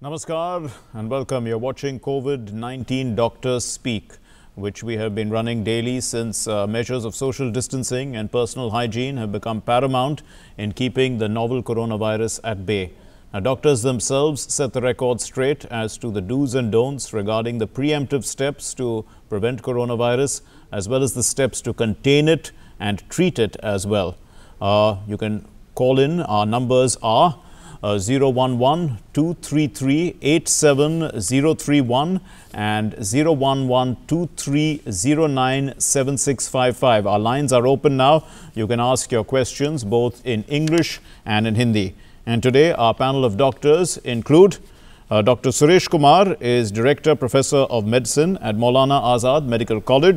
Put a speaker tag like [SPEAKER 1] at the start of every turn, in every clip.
[SPEAKER 1] Namaskar and welcome. You're watching COVID-19 Doctors Speak, which we have been running daily since measures of social distancing and personal hygiene have become paramount in keeping the novel coronavirus at bay. Now, doctors themselves set the record straight as to the do's and don'ts regarding the preemptive steps to prevent coronavirus, as well as the steps to contain it and treat it as well. You can call in. Our numbers are 011-233-87031 and 011-2309-7655. Our lines are open now. You can ask your questions both in English and in Hindi. And today our panel of doctors include Dr. Suresh Kumar is Director Professor of Medicine at Maulana Azad Medical College.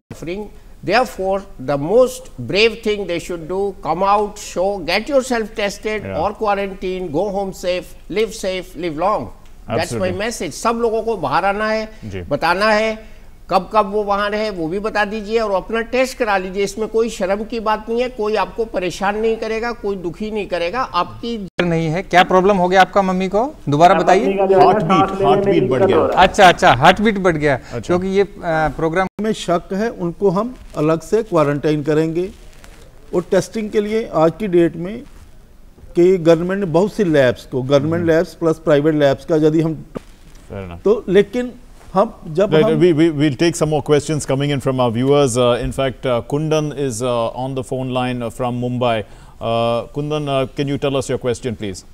[SPEAKER 2] Therefore, the most brave thing they should do, come out, show, get yourself tested or quarantine, go home safe, live long. That's my message. सब लोगों को बाहर आना है, बताना है, कब कब वो वहाँ रहे वो भी बता दीजिए और अपना टेस्ट करा लीजिए। इसमें कोई शर्म की बात नहीं है, कोई आपको परेशान नहीं करेगा, कोई दुखी नहीं करेगा। आपकी
[SPEAKER 3] नहीं है। क्या प्रॉब्लम हो गया आपका मम्मी को? दोबारा बताइए।
[SPEAKER 1] हार्ट बीट बढ़ गया।
[SPEAKER 3] अच्छा, हार्ट बीट बढ़ गया। क्योंकि ये प्रोग्राम
[SPEAKER 4] में शक है, उनको हम अलग से क्वारंटाइन करेंगे। और टेस्टिंग के लिए आज की डेट में कि गवर्नमेंट ने बहुत सी लैब्स को, government labs plus private labs का यदि हम तो, लेकिन हम जब
[SPEAKER 1] we'll take some more questions coming in from our viewers. In fact, Kundan is on the phone line from Mumbai. Kundan, can you tell us your question, please?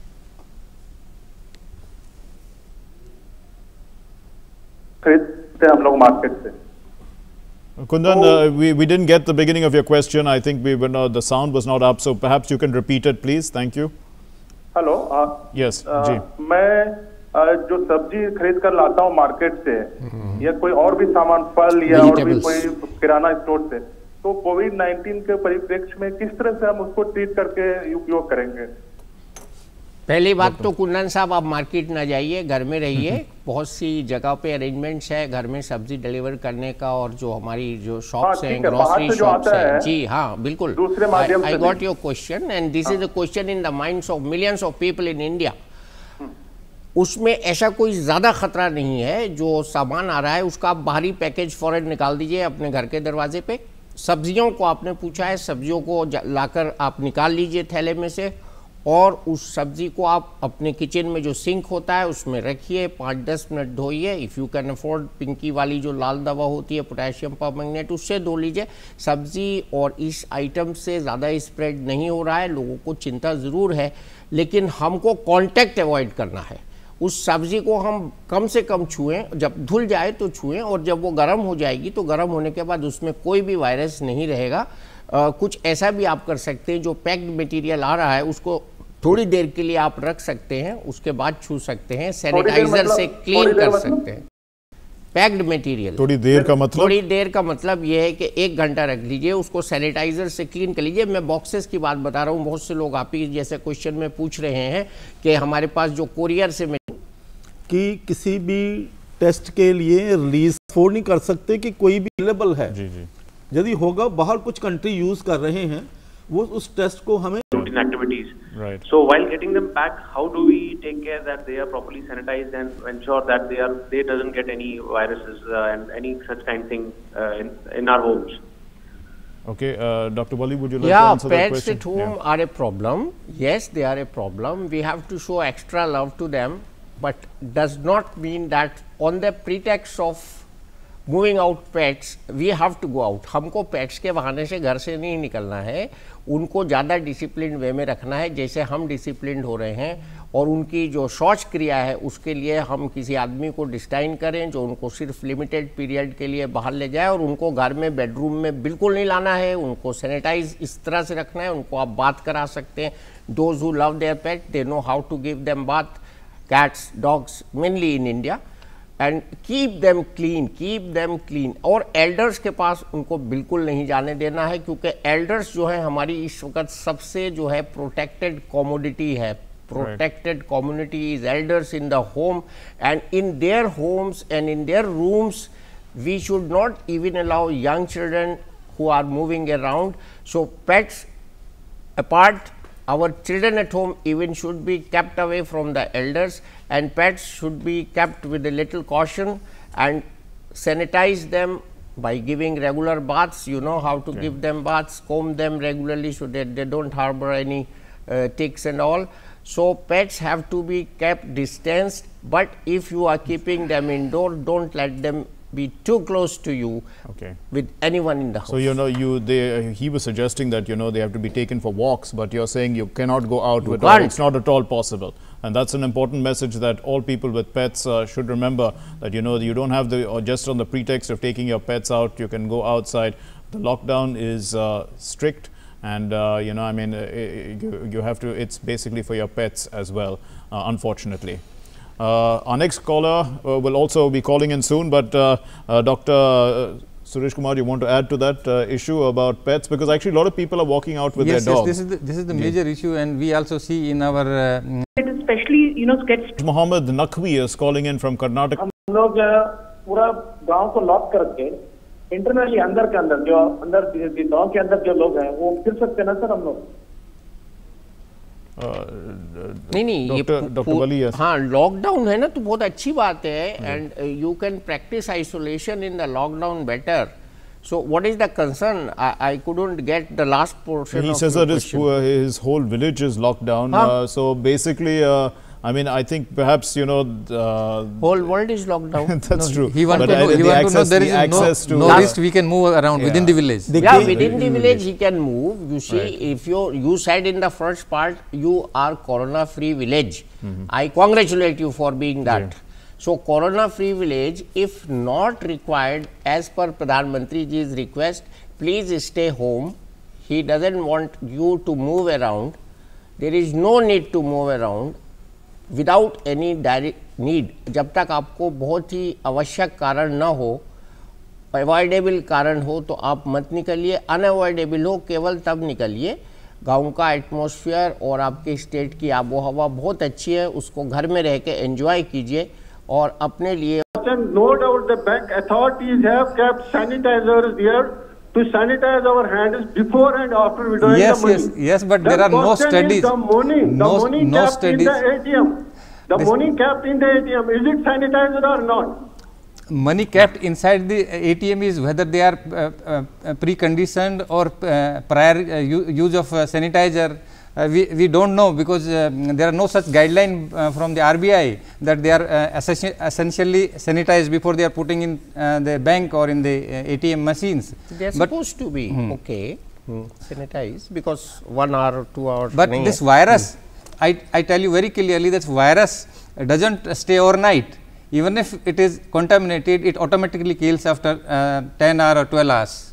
[SPEAKER 5] खरीदते हम लोग मार्केट से।
[SPEAKER 1] Kundan, we didn't get the beginning of your question. I think we were not, the sound was not up, so perhaps you can repeat it, please. Thank you.
[SPEAKER 5] Hello.
[SPEAKER 1] Yes, जी।
[SPEAKER 5] मैं जो सब्जी खरीद कर लाता हूँ market से या कोई और भी सामान, फल या और भी कोई किराना स्टोर से, तो कोविड-19 के परिप्रेक्ष्य में किस तरह से हम उसको ट्रीट करके उपयोग करेंगे?
[SPEAKER 2] पहली बात तो कुंदन साहब, आप मार्केट ना जाइए, घर में रहिए। बहुत सी जगह पे अरेंजमेंट्स है घर में सब्जी डिलीवर करने का, और जो हमारी जो शॉप्स हैं, ग्रोसरी शॉप्स हैं। जी हाँ, बिल्कुल। I got your question and this is a question in the minds of millions of people in India. उसमें ऐसा कोई ज़्यादा खतरा नहीं है। जो सामान आ रहा है उसका आप बाहरी पैकेज फौरन निकाल दीजिए अपने घर के दरवाजे पे। सब्जियों को आपने पूछा है, सब्जियों को लाकर आप निकाल लीजिए थैले में से, और उस सब्जी को आप अपने किचन में जो सिंक होता है उसमें रखिए, 5-10 मिनट धोइए। इफ़ यू कैन अफोर्ड, पिंकी वाली जो लाल दवा होती है पोटेशियम परमैंगनेट, उससे धो लीजिए सब्जी। और इस आइटम से ज़्यादा स्प्रेड नहीं हो रहा है। लोगों को चिंता ज़रूर है, लेकिन हमको कांटेक्ट अवॉइड करना है। उस सब्जी को हम कम से कम छुएं, जब धुल जाए तो छुएं, और जब वो गर्म हो जाएगी तो गर्म होने के बाद उसमें कोई भी वायरस नहीं रहेगा। कुछ ऐसा भी आप कर सकते हैं, जो पैक्ड मटेरियल आ रहा है उसको थोड़ी देर के लिए आप रख सकते हैं, उसके बाद छू सकते हैं, सैनिटाइजर से क्लीन कर सकते हैं। पैक्ड मटेरियल
[SPEAKER 1] थोड़ी देर का मतलब?
[SPEAKER 2] थोड़ी देर का मतलब ये है कि 1 घंटा रख लीजिए, उसको सैनिटाइजर से क्लीन कर लीजिए। मैं बॉक्सेस की बात बता रहा हूँ। बहुत से लोग आप ही जैसे क्वेश्चन में पूछ रहे हैं कि हमारे पास जो कोरियर से
[SPEAKER 4] कि किसी भी टेस्ट के लिए रिलीज अफोर्ड नहीं कर सकते कि कोई भी अवेलेबल है।
[SPEAKER 1] जी जी।
[SPEAKER 4] यदि होगा, बाहर कुछ कंट्री यूज कर रहे हैं, वो उस टेस्ट को हमें
[SPEAKER 6] routine activities.
[SPEAKER 1] Right.
[SPEAKER 6] So while getting them back, how do we take care that they are properly sanitized and ensure that they doesn't get any viruses and any such kind thing in our homes?
[SPEAKER 1] Okay, Dr. Wali, would you like to answer that question?
[SPEAKER 2] Pets at home are a problem. Yes, they are a problem. We have to show extra love to them, but does not mean that on the pretext of moving out pets we have to go out. हमको pets के बहाने से घर से नहीं निकलना है, उनको ज़्यादा डिसिप्लिन वे में रखना है जैसे हम डिसिप्लिन हो रहे हैं। और उनकी जो शौच क्रिया है उसके लिए हम किसी आदमी को डिस्टाइन करें जो उनको सिर्फ लिमिटेड पीरियड के लिए बाहर ले जाए, और उनको घर में बेडरूम में बिल्कुल नहीं लाना है। उनको सैनिटाइज इस तरह से रखना है। उनको आप बात करा सकते हैं। Those who love their pet they know how to give them bath, cats, dogs mainly in India, and keep them clean. और एल्डर्स के पास उनको बिल्कुल नहीं जाने देना है, क्योंकि एल्डर्स जो है हमारी इस वक्त सबसे जो है प्रोटेक्टेड कमोडिटी है। protected community is elders in the home, and in their homes and in their rooms we should not even allow young children who are moving around. So pets apart, our children at home even should be kept away from the elders, and pets should be kept with a little caution and sanitize them by giving regular baths. You know how to give them baths, comb them regularly so that they don't harbor any ticks and all. So pets have to be kept distanced, but if you are keeping them indoor, don't let them be too close to you with anyone in the house.
[SPEAKER 1] So he was suggesting that they have to be taken for walks, but you're saying you cannot go out with them. It's not at all possible, and that's an important message that all people with pets should remember, that you don't have or just on the pretext of taking your pets out, you can go outside. The lockdown is strict, and I mean you have to, it's basically for your pets as well, unfortunately. Our next caller will also be calling in soon, but Dr. Suresh Kumar, you want to add to that issue about pets, because actually a lot of people are walking out with their dogs.
[SPEAKER 3] Yes, this is the major issue, and we also see in our
[SPEAKER 7] especially gets
[SPEAKER 1] Mohammed Naqvi is calling in from Karnataka.
[SPEAKER 8] हम लोग पूरा गांव को lock करके internally अंदर के अंदर जो अंदर गांव के अंदर जो लोग हैं वो फिर सकते हैं ना सर हम लोग?
[SPEAKER 2] नहीं,
[SPEAKER 1] डॉक्टर वली,
[SPEAKER 2] हाँ, लॉकडाउन है ना तो बहुत अच्छी बात है, and you can practice isolation in the lockdown better. So what is the concern? I couldn't get the last portion.
[SPEAKER 1] He says that his whole village is locked down. So basically, I mean, I think perhaps
[SPEAKER 2] whole world is locked down.
[SPEAKER 1] That's true.
[SPEAKER 3] He wants to know there is no risk. We can move around within the village.
[SPEAKER 2] Within the village he can move. You see, if you said in the first part you are corona-free village. I congratulate you for being that. So corona-free village, if not required as per Pradhan Mantri ji's request, please stay home. He doesn't want you to move around. There is no need to move around without any direct need. जब तक आपको बहुत ही आवश्यक कारण न हो, avoidable कारण हो, तो आप मत निकलिए. अनअवॉइडेबल हो केवल तब निकलिए. गाँव का एटमॉस्फेयर और आपके स्टेट की आबो हवा बहुत अच्छी है, उसको घर में रह के एंजॉय कीजिए और अपने लिए.
[SPEAKER 8] No doubt the bank authorities have kept sanitizers there to sanitize our hands before and after withdrawing the money.
[SPEAKER 3] Yes, but there are no studies.
[SPEAKER 8] The money kept
[SPEAKER 3] studies.
[SPEAKER 8] in the ATM. The money kept in the ATM, is it sanitized or not?
[SPEAKER 3] Money kept inside the ATM is whether they are preconditioned or prior use of sanitizer. We don't know, because there are no such guideline from the RBI that they are essentially sanitized before they are putting in the bank or in the ATM machines.
[SPEAKER 2] They are supposed to be sanitized, because 1 hour or 2 hours.
[SPEAKER 3] But this virus, I tell you very clearly, this virus doesn't stay overnight. Even if it is contaminated, it automatically kills after 10 hours or 12 hours.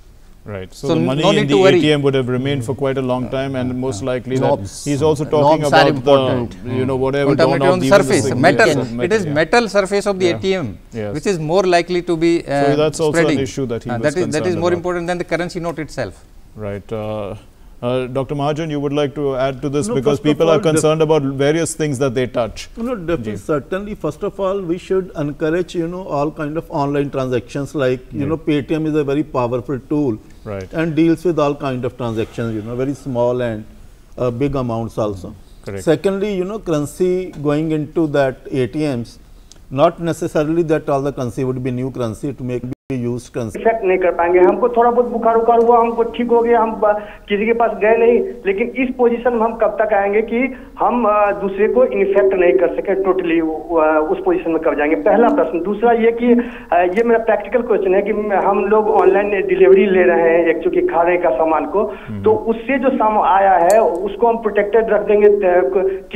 [SPEAKER 1] Right. So the money in the ATM would have remained for quite a long time, and most likely that he's also talking about the, whatever
[SPEAKER 3] contaminated on the surface, metal. It is metal surface of the ATM, which is more likely to be
[SPEAKER 1] so that's also
[SPEAKER 3] spreading.
[SPEAKER 1] an issue that he was concerned
[SPEAKER 3] that is more
[SPEAKER 1] about.
[SPEAKER 3] important than the currency note itself.
[SPEAKER 1] Right. Dr. Mahajan, you would like to add to this, because people are concerned about various things that they touch.
[SPEAKER 4] Certainly, first of all, we should encourage all kind of online transactions, like Paytm is a very powerful tool, and deals with all kind of transactions, very small and big amounts also.
[SPEAKER 1] Correct.
[SPEAKER 4] Secondly, currency going into that ATMs, not necessarily that all the currency would be new currency, to make use
[SPEAKER 8] effect नहीं कर पाएंगे. हमको थोड़ा बहुत बुखार उखार हुआ, हमको ठीक हो गया, हम किसी के पास गए नहीं, लेकिन इस पोजीशन में हम कब तक आएंगे कि हम दूसरे को इन्फेक्ट नहीं कर सके टोटली, उस पोजीशन में कब जाएंगे? पहला प्रश्न. दूसरा ये कि ये मेरा प्रैक्टिकल क्वेश्चन है कि हम लोग ऑनलाइन डिलीवरी ले रहे हैं एक चूंकि खाने का सामान को, तो उससे जो सामान आया है उसको हम प्रोटेक्टेड रख देंगे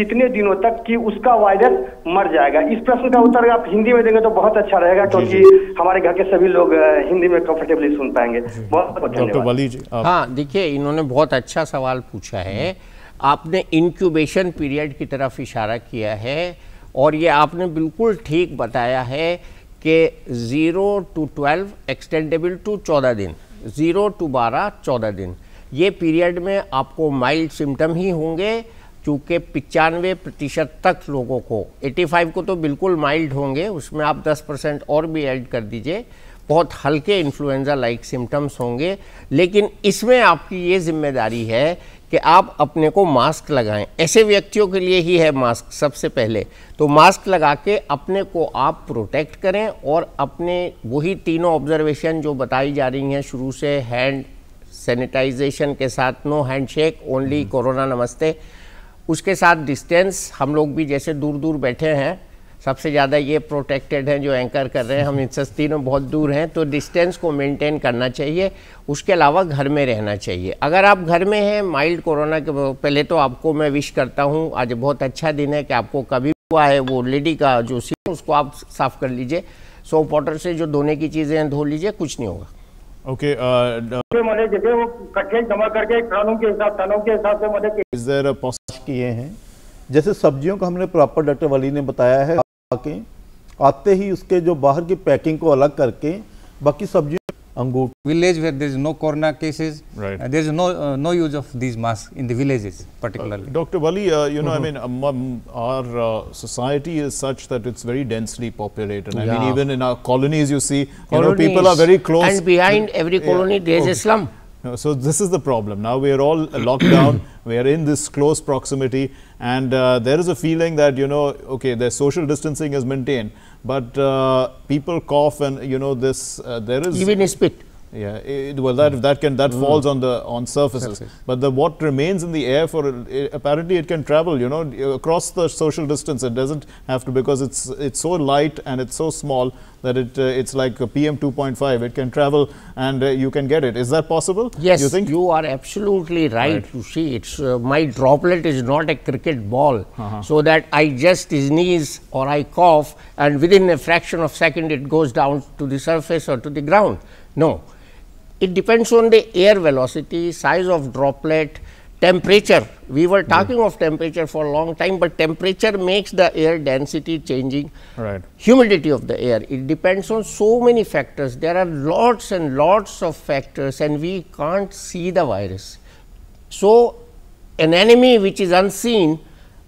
[SPEAKER 8] कितने दिनों तक कि उसका वायरस मर जाएगा? इस प्रश्न का उत्तर आप हिंदी में देंगे तो बहुत अच्छा रहेगा, क्योंकि हमारे घर के सभी लोग हिंदी में कंफर्टेबली सुन पाएंगे. बहुत
[SPEAKER 1] डॉक्टर वली जी.
[SPEAKER 2] हाँ, देखिए, इन्होंने बहुत अच्छा सवाल पूछा है. आपने इंक्यूबेशन पीरियड की तरफ इशारा किया है, और ये आपने बिल्कुल ठीक बताया है कि 0 to 12 एक्सटेंडेबल टू 14 दिन, 0 to 12 14 दिन. ये पीरियड में आपको माइल्ड सिम्टम ही होंगे, क्योंकि 95% तक लोगों को, 85 को तो बिल्कुल माइल्ड होंगे, उसमें आप 10% और भी ऐड कर दीजिए, बहुत हल्के इन्फ्लुएंजा लाइक सिम्टम्स होंगे, लेकिन इसमें आपकी ये जिम्मेदारी है कि आप अपने को मास्क लगाएं। ऐसे व्यक्तियों के लिए ही है मास्क सबसे पहले, तो मास्क लगा के अपने को आप प्रोटेक्ट करें और अपने वही तीनों ऑब्जर्वेशन जो बताई जा रही हैं शुरू से, हैंड सैनिटाइजेशन के साथ नो हैंडशेक, ओनली कोरोना नमस्ते, उसके साथ डिस्टेंस, हम लोग भी जैसे दूर दूर बैठे हैं, सबसे ज़्यादा ये प्रोटेक्टेड हैं जो एंकर कर रहे हैं, हम इनसे तीनों बहुत दूर हैं, तो डिस्टेंस को मेंटेन करना चाहिए। उसके अलावा घर में रहना चाहिए। अगर आप घर में हैं माइल्ड कोरोना के, पहले तो आपको मैं विश करता हूँ, आज बहुत अच्छा दिन है कि आपको कभी हुआ है वो लेडी का जो सीन उसको आप साफ़ कर लीजिए, सोप वाटर से जो धोने की चीज़ें हैं धो लीजिए, कुछ नहीं होगा।
[SPEAKER 1] Okay,
[SPEAKER 8] मैंने जैसे वो कट्टे जमा करके टनों के हिसाब से मैंने
[SPEAKER 1] is there a possibility
[SPEAKER 4] किए हैं, जैसे सब्जियों का हमने प्रॉपर डॉक्टर वली ने बताया है, आते ही उसके जो बाहर की पैकिंग को अलग करके बाकी सब्जियों, अंगूर,
[SPEAKER 3] village where there is no corona cases,
[SPEAKER 1] right,
[SPEAKER 3] there is no use of these masks in the villages particularly.
[SPEAKER 1] Dr. Wali, you know, I mean, our society is such that it's very densely populated. I mean, even in our colonies, you see, you know, people are very close,
[SPEAKER 2] and behind every colony there is a slum.
[SPEAKER 1] So this is the problem. Now we are all locked down, we are in this close proximity, and there is a feeling that, you know, okay, the social distancing is maintained, but people cough and, you know, this, there is...
[SPEAKER 2] Even spit.
[SPEAKER 1] Yeah, well, that falls on surfaces, but what remains in the air for apparently it can travel, you know, across the social distance. It doesn't have to, because it's so light and it's so small that it's like a PM 2.5. It can travel and you can get it. Is that possible?
[SPEAKER 2] Yes,
[SPEAKER 1] you think?
[SPEAKER 2] You are absolutely right. You see, it's my droplet is not a cricket ball, so that I just sneeze or I cough and within a fraction of a second it goes down to the surface or to the ground. No. It depends on the air velocity, size of droplet, temperature. We were talking of temperature for a long time, but temperature makes the air density changing.
[SPEAKER 1] Right.
[SPEAKER 2] Humidity of the air. It depends on so many factors. There are lots and lots of factors, and we can't see the virus. So, an enemy which is unseen,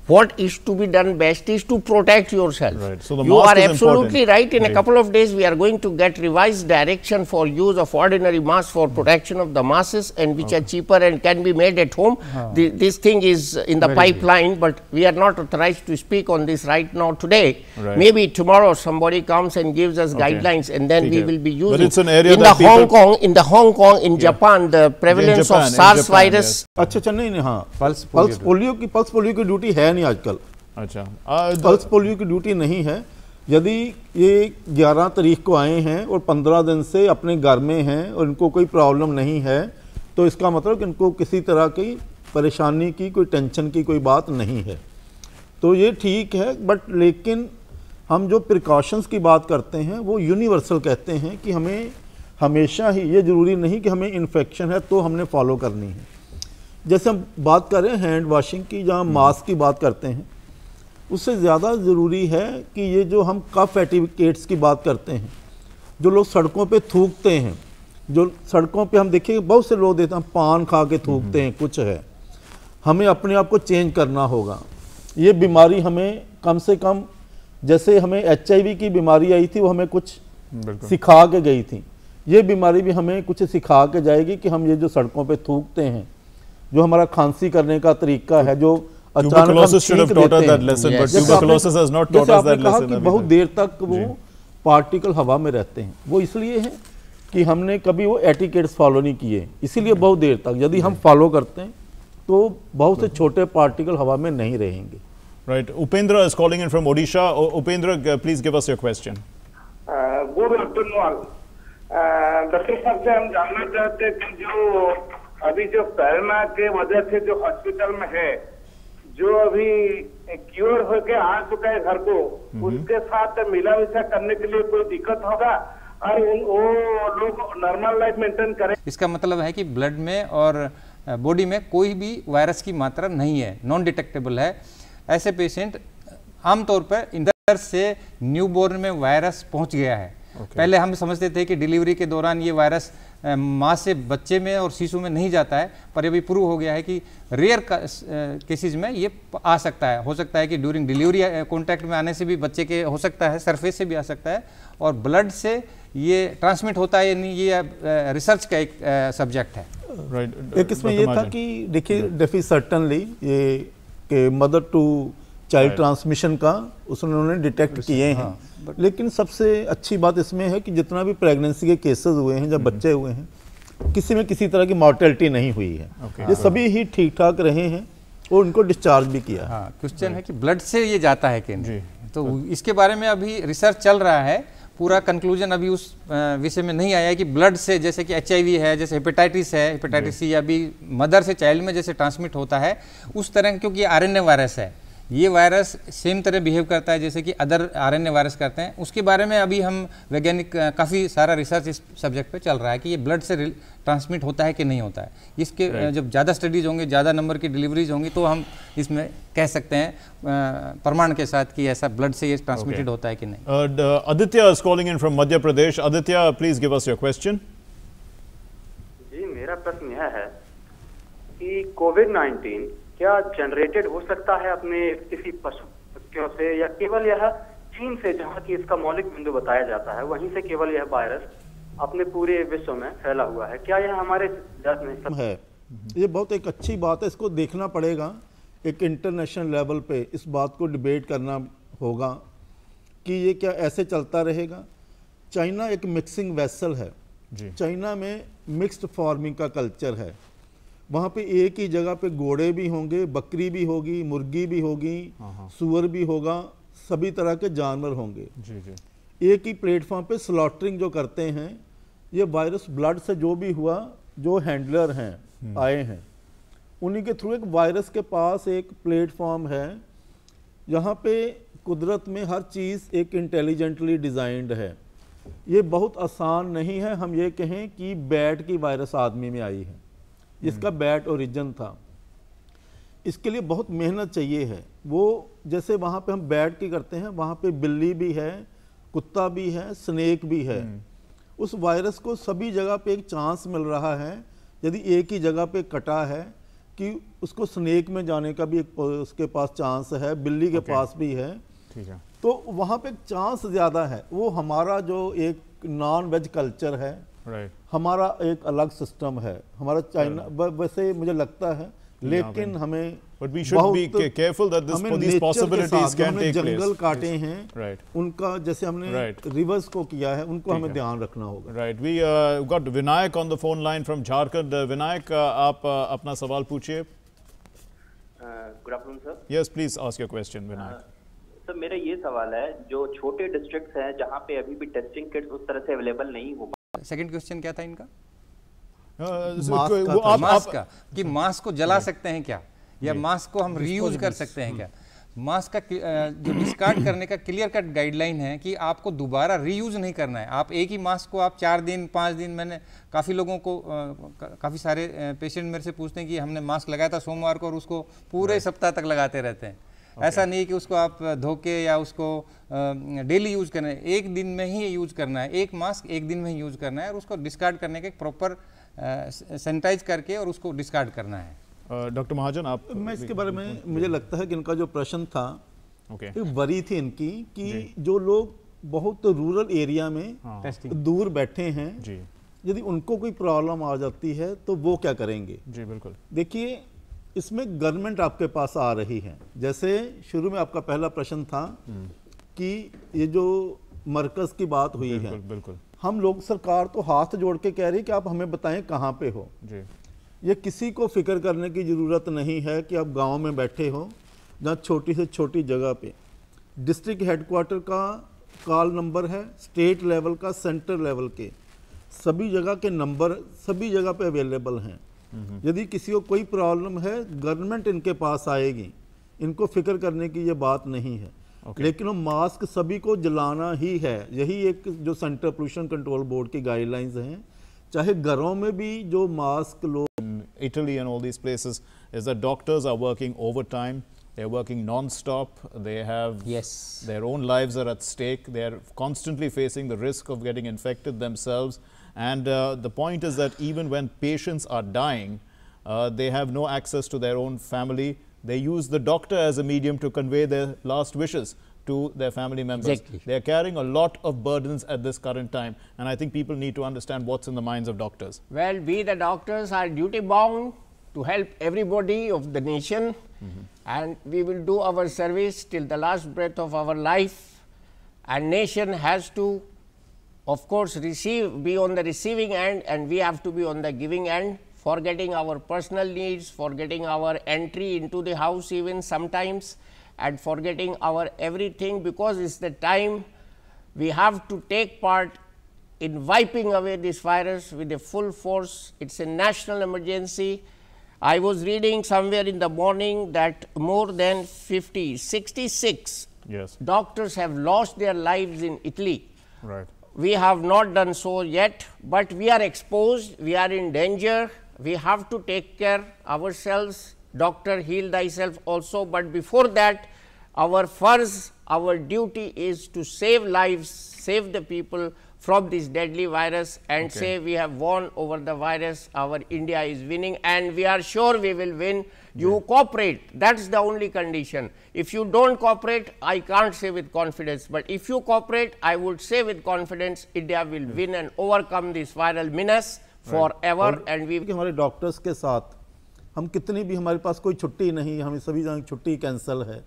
[SPEAKER 2] what is to be done best is to protect yourself.
[SPEAKER 1] Right. So the
[SPEAKER 2] you
[SPEAKER 1] mask
[SPEAKER 2] are
[SPEAKER 1] is
[SPEAKER 2] absolutely
[SPEAKER 1] important.
[SPEAKER 2] right. In a couple of days, we are going to get revised direction for use of ordinary masks for protection of the masses, and which are cheaper and can be made at home. This thing is in the pipeline, but we are not authorized to speak on this right now today.
[SPEAKER 1] Right.
[SPEAKER 2] Maybe tomorrow somebody comes and gives us guidelines, and then we will be using.
[SPEAKER 1] But it's an area
[SPEAKER 2] in
[SPEAKER 1] that
[SPEAKER 2] the Hong Kong, in Japan, the prevalence of SARS virus.
[SPEAKER 4] अच्छा नहीं हाँ, pulse polio की duty है नहीं आजकल।
[SPEAKER 1] अच्छा,
[SPEAKER 4] pulse polio की duty नहीं है। यदि ये 11 तारीख को आए हैं और 15 दिन से अपने घर में हैं और इनको कोई प्रॉब्लम नहीं है, तो इसका मतलब कि इनको किसी तरह की परेशानी की, कोई टेंशन की कोई बात नहीं है, तो ये ठीक है। बट लेकिन हम जो प्रिकॉशंस की बात करते हैं वो यूनिवर्सल कहते हैं कि हमें हमेशा ही, ये ज़रूरी नहीं कि हमें इन्फेक्शन है तो हमने फॉलो करनी है। जैसे हम बात कर रहे हैं हैंड वॉशिंग की, जहाँ मास्क की बात करते हैं, उससे ज़्यादा ज़रूरी है कि ये जो हम कफ एटिकेट्स की बात करते हैं, जो लोग सड़कों पे थूकते हैं, जो सड़कों पे हम देखिए बहुत से लोग देते हैं पान खा के थूकते हैं, कुछ है, हमें अपने आप को चेंज करना होगा। ये बीमारी हमें कम से कम, जैसे हमें HIV की बीमारी आई थी वो हमें कुछ सिखा के गई थी, ये बीमारी भी हमें कुछ सिखा के जाएगी कि हम ये जो सड़कों पे थूकते हैं, जो हमारा खांसी करने का तरीका है, जो
[SPEAKER 1] tuberculosis should have taught us that lesson, but tuberculosis has not taught us that lesson.
[SPEAKER 4] कि बहुत देर तक वो पार्टिकल हवा में रहते हैं, वो इसलिए है कि हमने कभी वो एटिकेट्स फॉलो नहीं किए, इसीलिए बहुत देर तक। यदि हम फॉलो करते हैं तो बहुत से छोटे पार्टिकल हवा में नहीं रहेंगे।
[SPEAKER 1] Right. Upendra is calling in from Odisha. Upendra, please give us your question.
[SPEAKER 9] Good afternoon. Doctor साहब से हम जानना चाहते हैं कि जो अभी जो कोरोना के वजह से जो हॉस्पिटल में है, जो अभी क्योर होके आ चुका है घर को, उसके साथ मिला मिशा करने के लिए कोई दिक्कत होगा और वो लोग नॉर्मल लाइफ मेंटेन करें?
[SPEAKER 3] इसका मतलब है कि ब्लड में और बॉडी में कोई भी वायरस की मात्रा नहीं है, नॉन डिटेक्टेबल है। ऐसे पेशेंट आमतौर पर इंदर से न्यूबॉर्न में वायरस पहुंच गया है। पहले हम समझते थे कि डिलीवरी के दौरान ये वायरस माँ से बच्चे में और शिशु में नहीं जाता है, पर अभी प्रूव हो गया है कि रेयर केसेज में ये आ सकता है। हो सकता है कि ड्यूरिंग डिलीवरी कॉन्टैक्ट में आने से भी बच्चे के हो सकता है, सरफेस से भी आ सकता है, और ब्लड से ये ट्रांसमिट होता है या नहीं, ये रिसर्च का एक सब्जेक्ट है।
[SPEAKER 1] राइट।
[SPEAKER 4] एक इसमें ये था कि देखिए डेफी सर्टनली ये कि मदर टू चाइल्ड ट्रांसमिशन का उन्होंने डिटेक्ट किए हैं, लेकिन सबसे अच्छी बात इसमें है कि जितना भी प्रेगनेंसी के केसेस हुए हैं, जब बच्चे हुए हैं, किसी में किसी तरह की मॉर्टेलिटी नहीं हुई है। ये सभी ही ठीक ठाक रहे हैं और उनको डिस्चार्ज भी किया।
[SPEAKER 3] हाँ, क्वेश्चन है कि ब्लड से ये जाता है कि नहीं, तो इसके बारे में अभी रिसर्च चल रहा है। पूरा कंक्लूजन अभी उस विषय में नहीं आया है कि ब्लड से, जैसे कि HIV है, जैसे हेपेटाइटिस है, हेपेटाइटिस सी अभी मदर से चाइल्ड में जैसे ट्रांसमिट होता है उस तरह, क्योंकि RNA वायरस है, ये वायरस सेम तरह बिहेव करता है जैसे कि अदर RNA वायरस करते हैं। उसके बारे में अभी हम वैज्ञानिक काफ़ी सारा रिसर्च इस सब्जेक्ट पे चल रहा है कि ये ब्लड से ट्रांसमिट होता है कि नहीं होता है। इसके जब ज़्यादा स्टडीज होंगे, ज़्यादा नंबर की डिलीवरीज होंगी, तो हम इसमें कह सकते हैं प्रमाण के साथ कि ऐसा ब्लड से ये ट्रांसमिटेड होता है कि नहीं।
[SPEAKER 1] Aditya is calling in from Madhya Pradesh. Aditya, please give us your question.
[SPEAKER 10] जी, मेरा प्रश्न यह है कि कोविड-19 क्या जनरेटेड हो सकता है अपने किसी पशु से, या केवल यह चीन से, जहां की इसका मौलिक बिंदु बताया जाता है, वहीं से केवल यह वायरस अपने पूरे विश्व में फैला हुआ है? क्या यह हमारे देश में
[SPEAKER 4] है? ये बहुत एक अच्छी बात है, इसको देखना पड़ेगा एक इंटरनेशनल लेवल पे, इस बात को डिबेट करना होगा कि ये क्या ऐसे चलता रहेगा। चाइना एक मिक्सिंग वेसल है, चाइना में मिक्स्ड फार्मिंग का कल्चर है, वहाँ पे एक ही जगह पे घोड़े भी होंगे, बकरी भी होगी, मुर्गी भी होगी, सुअर भी होगा, सभी तरह के जानवर होंगे। एक ही प्लेटफॉर्म पे स्लॉटरिंग जो करते हैं, ये वायरस ब्लड से जो भी हुआ, जो हैंडलर हैं आए हैं, उन्हीं के थ्रू एक वायरस के पास एक प्लेटफॉर्म है, यहाँ पे कुदरत में हर चीज़ एक इंटेलिजेंटली डिज़ाइंड है। ये बहुत आसान नहीं है हम ये कहें कि बैट की वायरस आदमी में आई है, जिसका बैट ओरिजिन था। इसके लिए बहुत मेहनत चाहिए है। वो जैसे वहाँ पे हम बैट की करते हैं, वहाँ पे बिल्ली भी है, कुत्ता भी है, स्नेक भी है। उस वायरस को सभी जगह पे एक चांस मिल रहा है। यदि एक ही जगह पे कटा है कि उसको स्नेक में जाने का भी एक उसके पास चांस है, बिल्ली के पास भी है।
[SPEAKER 1] ठीक है।
[SPEAKER 4] तो वहाँ पे चांस ज़्यादा है। वो हमारा जो एक नॉन वेज कल्चर है, हमारा एक अलग सिस्टम है, हमारा चाइना वैसे मुझे लगता है, लेकिन हमें जंगल काटे हैं, उनका जैसे हमने रिवर्स को किया है, उनको हमें ध्यान रखना होगा।
[SPEAKER 1] Right. We got Vinayak on the phone line from Jharkhand. Vinayak, आप अपना सवाल पूछिए।
[SPEAKER 11] Good afternoon sir.
[SPEAKER 1] Yes, please ask your question Vinayak.
[SPEAKER 11] Sir, मेरा ये सवाल है, जो छोटे डिस्ट्रिक्ट्स हैं जहाँ पे अभी भी टेस्टिंग किट्स उस तरह से अवेलेबल नहीं हो।
[SPEAKER 3] सेकंड क्वेश्चन क्या था इनका?
[SPEAKER 4] मास्क
[SPEAKER 3] का कि मास्क को जला सकते हैं क्या, या मास्क को हम रीयूज कर सकते हैं क्या? मास्क का जो डिस्कार्ड करने का क्लियर कट गाइडलाइन है कि आपको दोबारा रीयूज नहीं करना है। आप एक ही मास्क को आप 4 दिन 5 दिन, मैंने काफ़ी लोगों को काफ़ी सारे पेशेंट मेरे से पूछते हैं कि हमने मास्क लगाया था सोमवार को और उसको पूरे सप्ताह तक लगाते रहते हैं। ऐसा नहीं है कि उसको आप धो के या उसको डेली यूज करना है, एक दिन में ही यूज करना है। एक मास्क एक दिन में ही यूज करना है और उसको डिस्कार्ड करने के प्रॉपर सैनिटाइज करके और उसको डिस्कार्ड करना है।
[SPEAKER 1] डॉक्टर महाजन, आप?
[SPEAKER 4] मैं इसके बारे में मुझे लगता है कि इनका जो प्रश्न था, एक वरी थी इनकी कि जो लोग बहुत रूरल एरिया में दूर बैठे हैं, यदि उनको कोई प्रॉब्लम आ जाती है तो वो क्या करेंगे?
[SPEAKER 1] जी बिल्कुल।
[SPEAKER 4] देखिए, इसमें गवर्नमेंट आपके पास आ रही है। जैसे शुरू में आपका पहला प्रश्न था कि ये जो मरकज की बात हुई है,
[SPEAKER 1] बिल्कुल।
[SPEAKER 4] हम लोग सरकार तो हाथ जोड़ के कह रही है कि आप हमें बताएं कहाँ पे हो।
[SPEAKER 1] जी।
[SPEAKER 4] ये किसी को फिक्र करने की ज़रूरत नहीं है कि आप गांव में बैठे हो, जहाँ छोटी से छोटी जगह पे डिस्ट्रिक्ट हेडक्वार्टर का कॉल नंबर है, स्टेट लेवल का, सेंटर लेवल के सभी जगह के नंबर सभी जगह पे अवेलेबल हैं। यदि किसी को कोई प्रॉब्लम है, गवर्नमेंट इनके पास आएगी, इनको फिक्र करने की ये बात नहीं है। लेकिन वो मास्क सभी को जलाना ही है। यही एक जो सेंट्रल पोल्यूशन कंट्रोल बोर्ड की गाइडलाइंस हैं, चाहे घरों में भी जो मास्क लोग।
[SPEAKER 1] Italy and all these places is that doctors are working overtime, they're working non-stop, they have their own lives are at stake, they're constantly facing the risk of getting infected themselves, And the point is that even when patients are dying, they have no access to their own family. They use the doctor as a medium to convey their last wishes to their family members.
[SPEAKER 2] Exactly.
[SPEAKER 1] They are carrying a lot of burdens at this current time, and I think people need to understand what's in the minds of doctors.
[SPEAKER 2] Well, we the doctors are duty bound to help everybody of the nation, and we will do our service till the last breath of our life, and nation has to, of course, be on the receiving end, and we have to be on the giving end, forgetting our personal needs, forgetting our entry into the house even sometimes, and forgetting our everything, because it's the time we have to take part in wiping away this virus with a full force. It's a national emergency. I was reading somewhere in the morning that more than 66 doctors have lost their lives in Italy.
[SPEAKER 1] Right.
[SPEAKER 2] We have not done so yet, but we are exposed, we are in danger. We have to take care ourselves. Doctor, heal thyself also, but before that, our first, our duty is to save lives, save the people from this deadly virus, and say we have won over the virus. Our India is winning, and we are sure we will win. You cooperate, that's the only condition. If you don't cooperate, I can't say with confidence, but if you cooperate, I would say with confidence, India will win and overcome this viral menace forever. And we
[SPEAKER 4] हमारे doctors के साथ हम कितनी भी, हमारे पास कोई छुट्टी नहीं, हमें सभी जगह छुट्टी कैंसिल है,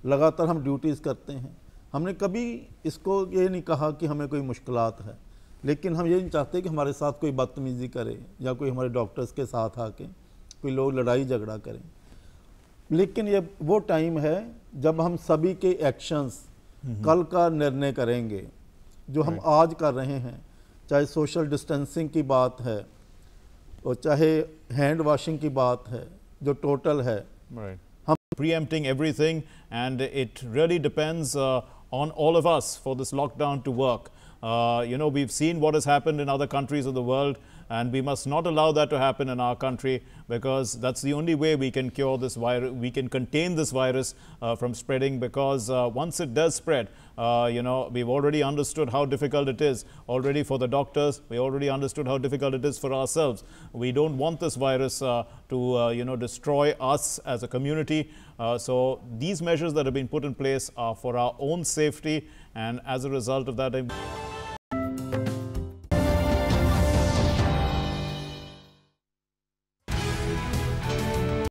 [SPEAKER 4] लगातार हम ड्यूटीज़ करते हैं। हमने कभी इसको ये नहीं कहा कि हमें कोई मुश्किलात है, लेकिन हम ये नहीं चाहते कि हमारे साथ कोई बदतमीज़ी करे या कोई हमारे डॉक्टर्स के साथ आके कोई लोग लड़ाई झगड़ा करें। लेकिन ये वो टाइम है जब हम सभी के एक्शंस कल का निर्णय करेंगे। जो हम आज कर रहे हैं, चाहे सोशल डिस्टेंसिंग की बात है और चाहे हैंड वॉशिंग की बात है, जो टोटल है,
[SPEAKER 1] हम preempting everything, and it really depends on all of us for this lockdown to work. You know, we've seen what has happened in other countries of the world, and we must not allow that to happen in our country, because that's the only way we can cure this virus, we can contain this virus from spreading, because once it does spread, you know, we've already understood how difficult it is already for the doctors. We already understood how difficult it is for ourselves. We don't want this virus to, you know, destroy us as a community. So these measures that have been put in place are for our own safety, and as a result of that,